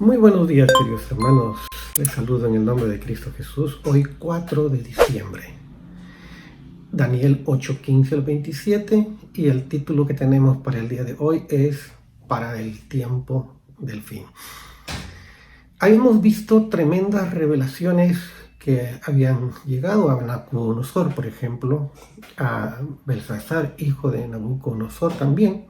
Muy buenos días, queridos hermanos. Les saludo en el nombre de Cristo Jesús. Hoy 4 de diciembre. Daniel 8:15 al 27. Y el título que tenemos para el día de hoy es Para el tiempo del fin. Habíamos visto tremendas revelaciones que habían llegado a Nabucodonosor, por ejemplo, a Belsasar, hijo de Nabucodonosor también.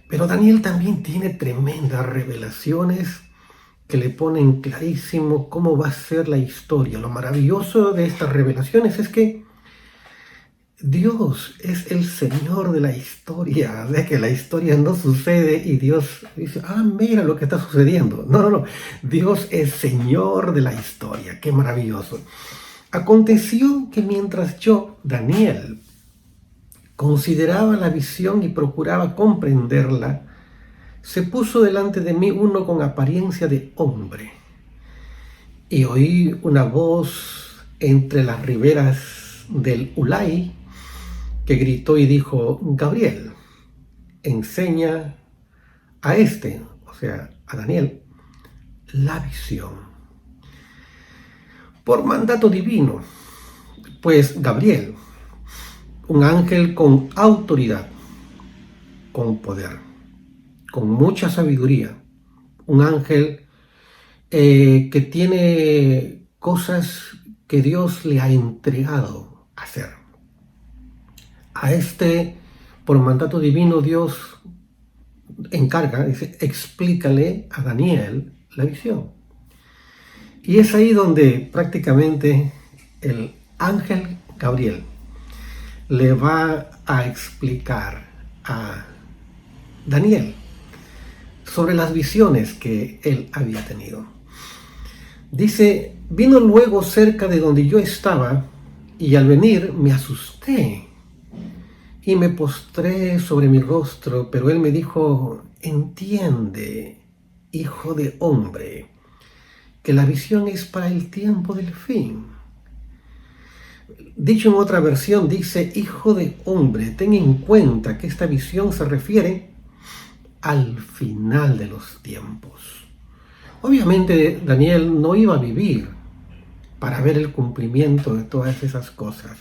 Pero Daniel también tiene tremendas revelaciones que le ponen clarísimo cómo va a ser la historia. Lo maravilloso de estas revelaciones es que Dios es el Señor de la historia, de que la historia no sucede y Dios dice, mira lo que está sucediendo. No. Dios es Señor de la historia. Qué maravilloso. Aconteció que mientras yo, Daniel, consideraba la visión y procuraba comprenderla, se puso delante de mí uno con apariencia de hombre, y oí una voz entre las riberas del Ulai que gritó y dijo: Gabriel, enseña a este, o sea, a Daniel, la visión. Por mandato divino, pues Gabriel, un ángel con autoridad, con poder, con mucha sabiduría, un ángel que tiene cosas que Dios le ha entregado a hacer. A este, por mandato divino, Dios encarga, dice, explícale a Daniel la visión. Y es ahí donde prácticamente el ángel Gabriel le va a explicar a Daniel sobre las visiones que él había tenido. Dice: vino luego cerca de donde yo estaba, y al venir me asusté y me postré sobre mi rostro, pero él me dijo: entiende, hijo de hombre, que la visión es para el tiempo del fin. Dicho en otra versión, dice: hijo de hombre, ten en cuenta que esta visión se refiere al final de los tiempos. Obviamente Daniel no iba a vivir para ver el cumplimiento de todas esas cosas.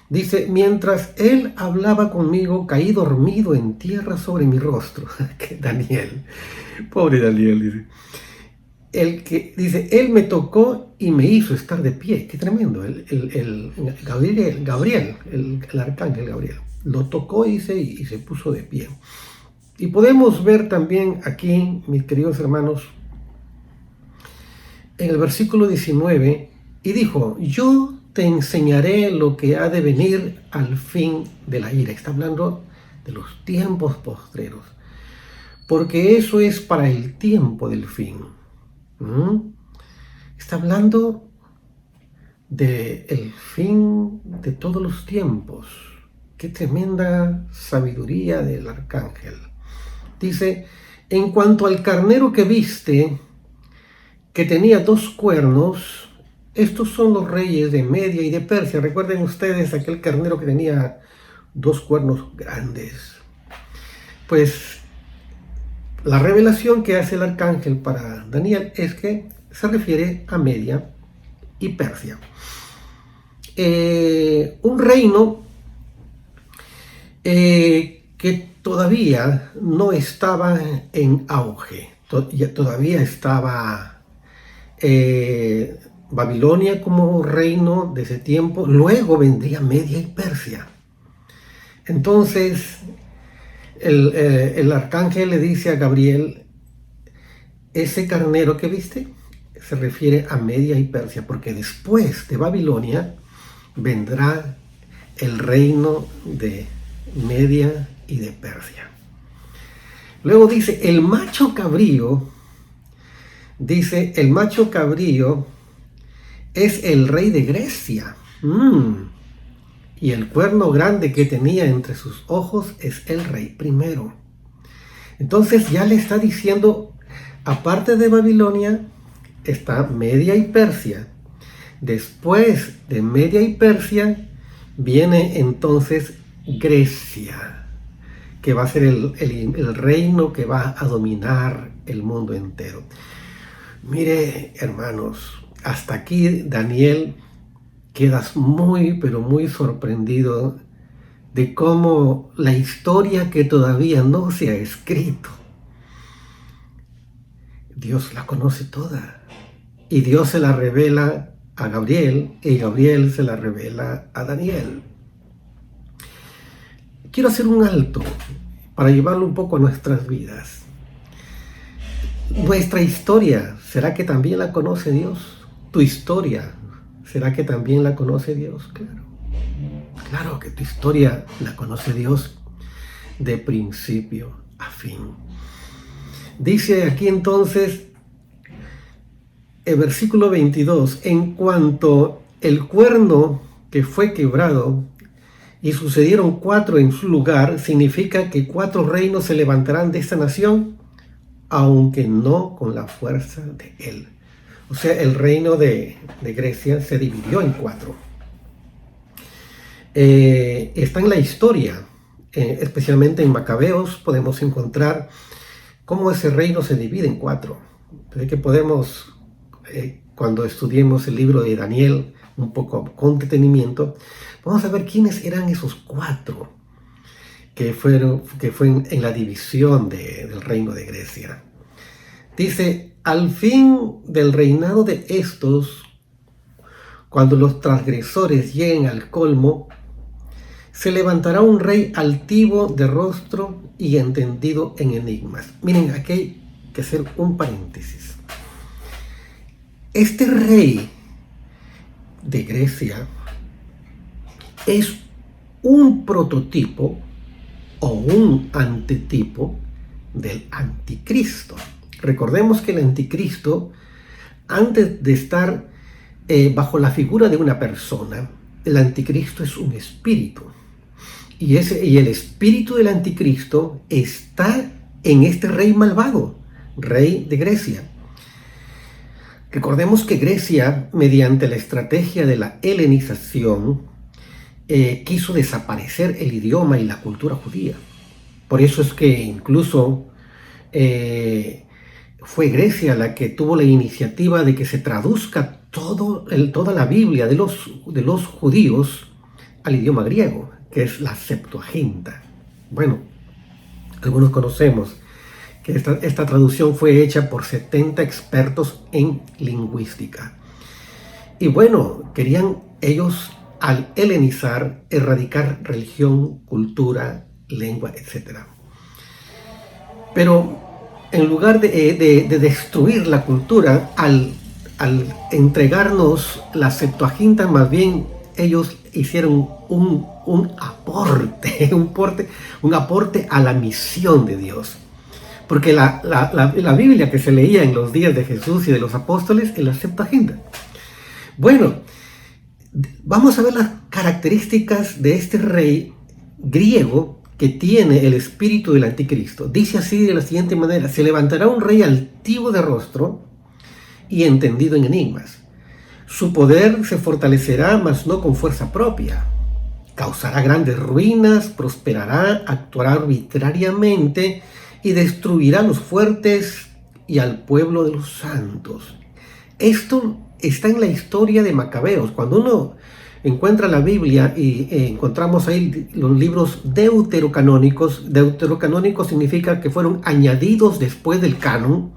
Dice: mientras él hablaba conmigo, caí dormido en tierra sobre mi rostro. Daniel, pobre Daniel, dice. Él me tocó y me hizo estar de pie. Qué tremendo. Gabriel, el arcángel Gabriel, lo tocó y se puso de pie. Y podemos ver también aquí, mis queridos hermanos, en el versículo 19, y dijo: yo te enseñaré lo que ha de venir al fin de la ira. Está hablando de los tiempos postreros, porque eso es para el tiempo del fin. Está hablando del fin de todos los tiempos. Qué tremenda sabiduría del arcángel. Dice: en cuanto al carnero que viste, que tenía 2 cuernos, estos son los reyes de Media y de Persia. Recuerden ustedes aquel carnero que tenía 2 cuernos grandes. Pues la revelación que hace el arcángel para Daniel es que se refiere a Media y Persia. Un reino que todavía no estaba en auge, todavía estaba Babilonia como reino de ese tiempo, luego vendría Media y Persia. Entonces el arcángel le dice a Gabriel: ese carnero que viste se refiere a Media y Persia, porque después de Babilonia vendrá el reino de Media y de Persia. Luego dice: el macho cabrío es el rey de Grecia. Y el cuerno grande que tenía entre sus ojos es el rey primero. Entonces ya le está diciendo, aparte de Babilonia, está Media y Persia. Después de Media y Persia viene entonces Grecia, que va a ser el reino que va a dominar el mundo entero. Mire, hermanos, hasta aquí Daniel quedas muy, pero muy sorprendido de cómo la historia que todavía no se ha escrito, Dios la conoce toda. Y Dios se la revela a Gabriel y Gabriel se la revela a Daniel. Quiero hacer un alto para llevarlo un poco a nuestras vidas. Nuestra historia, ¿será que también la conoce Dios? Tu historia, ¿será que también la conoce Dios? Claro. Claro que tu historia la conoce Dios de principio a fin. Dice aquí entonces, el versículo 22, en cuanto el cuerno que fue quebrado y sucedieron 4 en su lugar, significa que 4 reinos se levantarán de esta nación, aunque no con la fuerza de él. O sea, el reino de Grecia se dividió en 4. Está en la historia, especialmente en Macabeos, podemos encontrar cómo ese reino se divide en 4. Así que podemos, cuando estudiemos el libro de Daniel, un poco con detenimiento, vamos a ver quiénes eran esos 4 que fue en la división del reino de Grecia. Dice, al fin del reinado de estos, cuando los transgresores lleguen al colmo, se levantará un rey altivo de rostro y entendido en enigmas. Miren, aquí hay que hacer un paréntesis. Este rey de Grecia es un prototipo o un antetipo del anticristo. Recordemos que el anticristo, antes de estar bajo la figura de una persona, el anticristo es un espíritu. Y el espíritu del anticristo está en este rey malvado, rey de Grecia. Recordemos que Grecia, mediante la estrategia de la helenización, quiso desaparecer el idioma y la cultura judía. Por eso es que incluso fue Grecia la que tuvo la iniciativa de que se traduzca toda la Biblia de los judíos al idioma griego, que es la Septuaginta. Bueno, algunos conocemos que esta traducción fue hecha por 70 expertos en lingüística. Y bueno, querían ellos, al helenizar, erradicar religión, cultura, lengua, etc. Pero en lugar de destruir la cultura, al entregarnos la Septuaginta, más bien ellos hicieron un aporte a la misión de Dios. Porque la Biblia que se leía en los días de Jesús y de los apóstoles es la Septuaginta. Bueno, vamos a ver las características de este rey griego que tiene el espíritu del anticristo. Dice así de la siguiente manera: se levantará un rey altivo de rostro y entendido en enigmas. Su poder se fortalecerá, mas no con fuerza propia. Causará grandes ruinas, prosperará, actuará arbitrariamente y destruirá a los fuertes y al pueblo de los santos. Esto está en la historia de Macabeos. Cuando uno encuentra la Biblia y encontramos ahí los libros deuterocanónicos significa que fueron añadidos después del canon,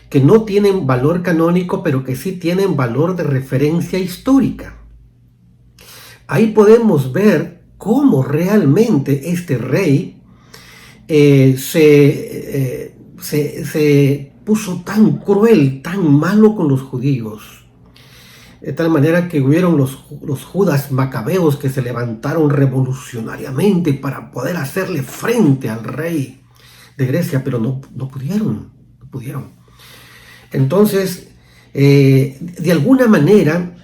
que no tienen valor canónico, pero que sí tienen valor de referencia histórica. Ahí podemos ver cómo realmente este rey se puso tan cruel, tan malo con los judíos, de tal manera que hubieron los Judas Macabeos que se levantaron revolucionariamente para poder hacerle frente al rey de Grecia, pero no pudieron. Entonces, de alguna manera,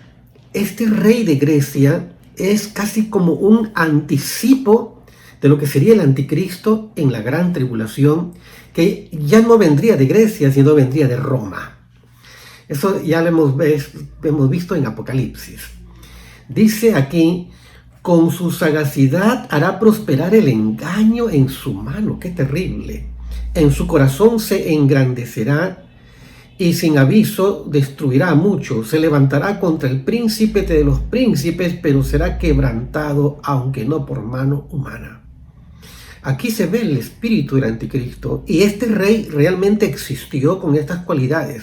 este rey de Grecia es casi como un anticipo de lo que sería el anticristo en la gran tribulación, que ya no vendría de Grecia, sino vendría de Roma. Eso ya lo hemos visto en Apocalipsis. Dice aquí, Con su sagacidad hará prosperar el engaño en su mano. ¡Qué terrible! En su corazón se engrandecerá y sin aviso destruirá a muchos. Se levantará contra el príncipe de los príncipes, pero será quebrantado, aunque no por mano humana. Aquí se ve el espíritu del anticristo, y este rey realmente existió con estas cualidades.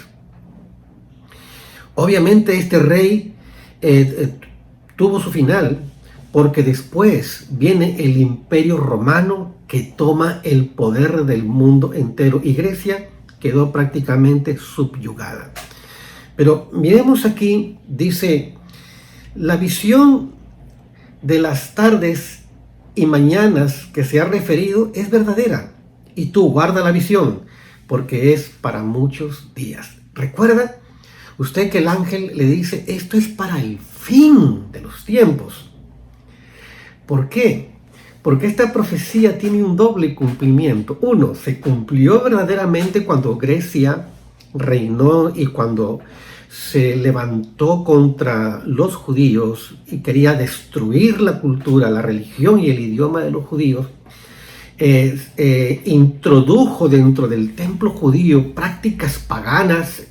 Obviamente este rey tuvo su final, porque después viene el imperio romano que toma el poder del mundo entero, y Grecia quedó prácticamente subyugada. Pero miremos aquí, dice, la visión de las tardes y mañanas que se ha referido es verdadera, y tú guarda la visión, porque es para muchos días. Recuerda usted que el ángel le dice, esto es para el fin de los tiempos. ¿Por qué? Porque esta profecía tiene un doble cumplimiento. Uno, se cumplió verdaderamente cuando Grecia reinó y cuando se levantó contra los judíos y quería destruir la cultura, la religión y el idioma de los judíos. Introdujo dentro del templo judío prácticas paganas,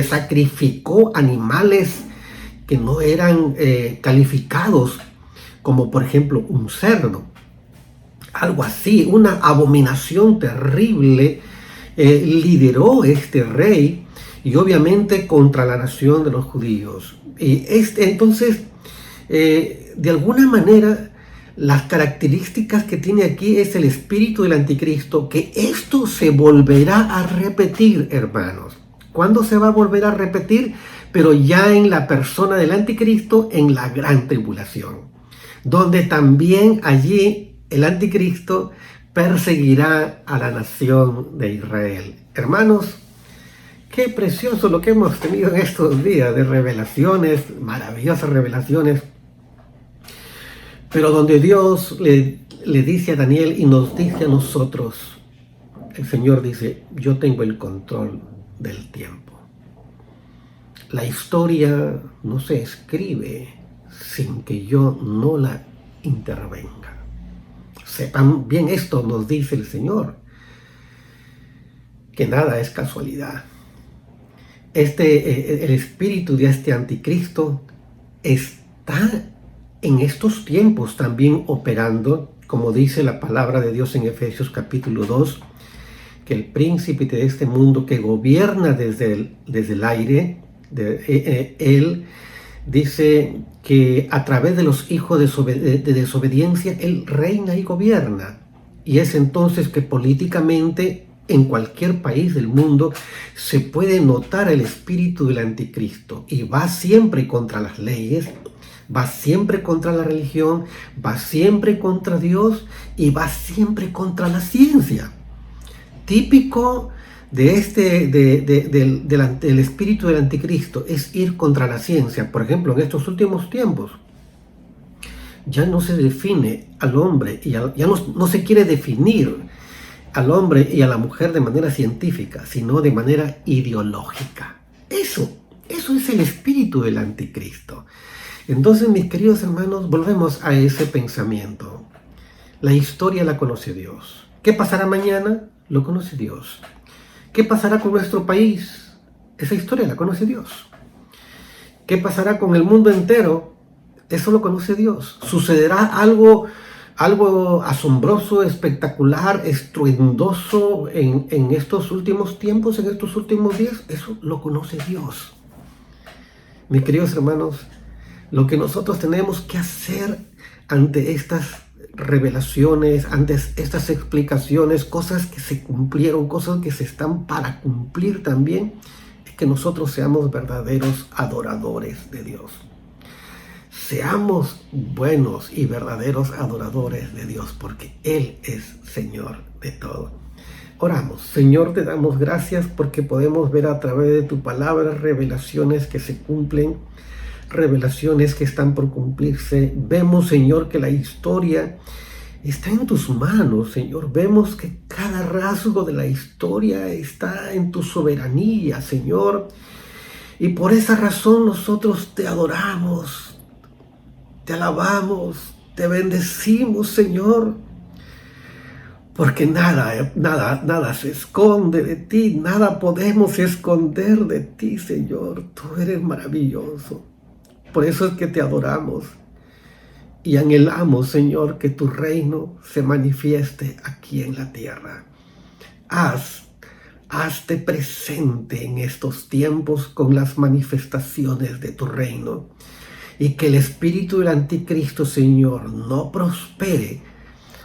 sacrificó animales que no eran calificados, como por ejemplo un cerdo, algo así, una abominación terrible. Lideró este rey, y obviamente contra la nación de los judíos. Y entonces, de alguna manera, las características que tiene aquí es el espíritu del anticristo, que esto se volverá a repetir, hermanos. ¿Cuándo se va a volver a repetir? Pero ya en la persona del anticristo, en la gran tribulación, donde también allí el anticristo perseguirá a la nación de Israel. Hermanos, qué precioso lo que hemos tenido en estos días de revelaciones, maravillosas revelaciones, pero donde Dios le dice a Daniel y nos dice a nosotros, el Señor dice, yo tengo el control del tiempo. La historia no se escribe sin que yo no la intervenga. Sepan bien esto, nos dice el Señor, que nada es casualidad. El espíritu de este anticristo está en estos tiempos también operando, como dice la palabra de Dios en Efesios capítulo 2, que el príncipe de este mundo que gobierna desde el aire, él dice que a través de los hijos de desobediencia, él reina y gobierna. Y es entonces que políticamente en cualquier país del mundo se puede notar el espíritu del anticristo, y va siempre contra las leyes, va siempre contra la religión, va siempre contra Dios y va siempre contra la ciencia. Típico de del espíritu del anticristo es ir contra la ciencia. Por ejemplo, en estos últimos tiempos ya no se define al hombre y ya no se quiere definir al hombre y a la mujer de manera científica, sino de manera ideológica. Eso es el espíritu del anticristo. Entonces, mis queridos hermanos, volvemos a ese pensamiento. La historia la conoce Dios. ¿Qué pasará mañana? Lo conoce Dios. ¿Qué pasará con nuestro país? Esa historia la conoce Dios. ¿Qué pasará con el mundo entero? Eso lo conoce Dios. ¿Sucederá algo asombroso, espectacular, estruendoso en estos últimos tiempos, en estos últimos días? Eso lo conoce Dios. Mis queridos hermanos, lo que nosotros tenemos que hacer ante estas revelaciones, ante estas explicaciones, cosas que se cumplieron, cosas que se están para cumplir también, es que nosotros seamos verdaderos adoradores de Dios. Seamos buenos y verdaderos adoradores de Dios, porque Él es Señor de todo. Oramos. Señor, te damos gracias porque podemos ver a través de tu palabra revelaciones que se cumplen, revelaciones que están por cumplirse. Vemos, Señor, que la historia está en tus manos, Señor. Vemos que cada rasgo de la historia está en tu soberanía, Señor. Y por esa razón nosotros te adoramos, te alabamos, Te bendecimos, Señor, porque nada se esconde de ti, nada podemos esconder de ti, Señor. Tú eres maravilloso. Por eso es que te adoramos y anhelamos, Señor, que tu reino se manifieste aquí en la tierra. Hazte presente en estos tiempos con las manifestaciones de tu reino. Y que el espíritu del anticristo, Señor, no prospere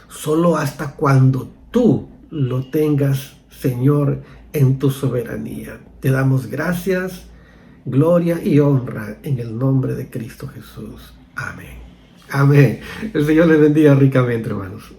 solo hasta cuando tú lo tengas, Señor, en tu soberanía. Te damos gracias, gloria y honra en el nombre de Cristo Jesús. Amén. Amén. El Señor les bendiga ricamente, hermanos.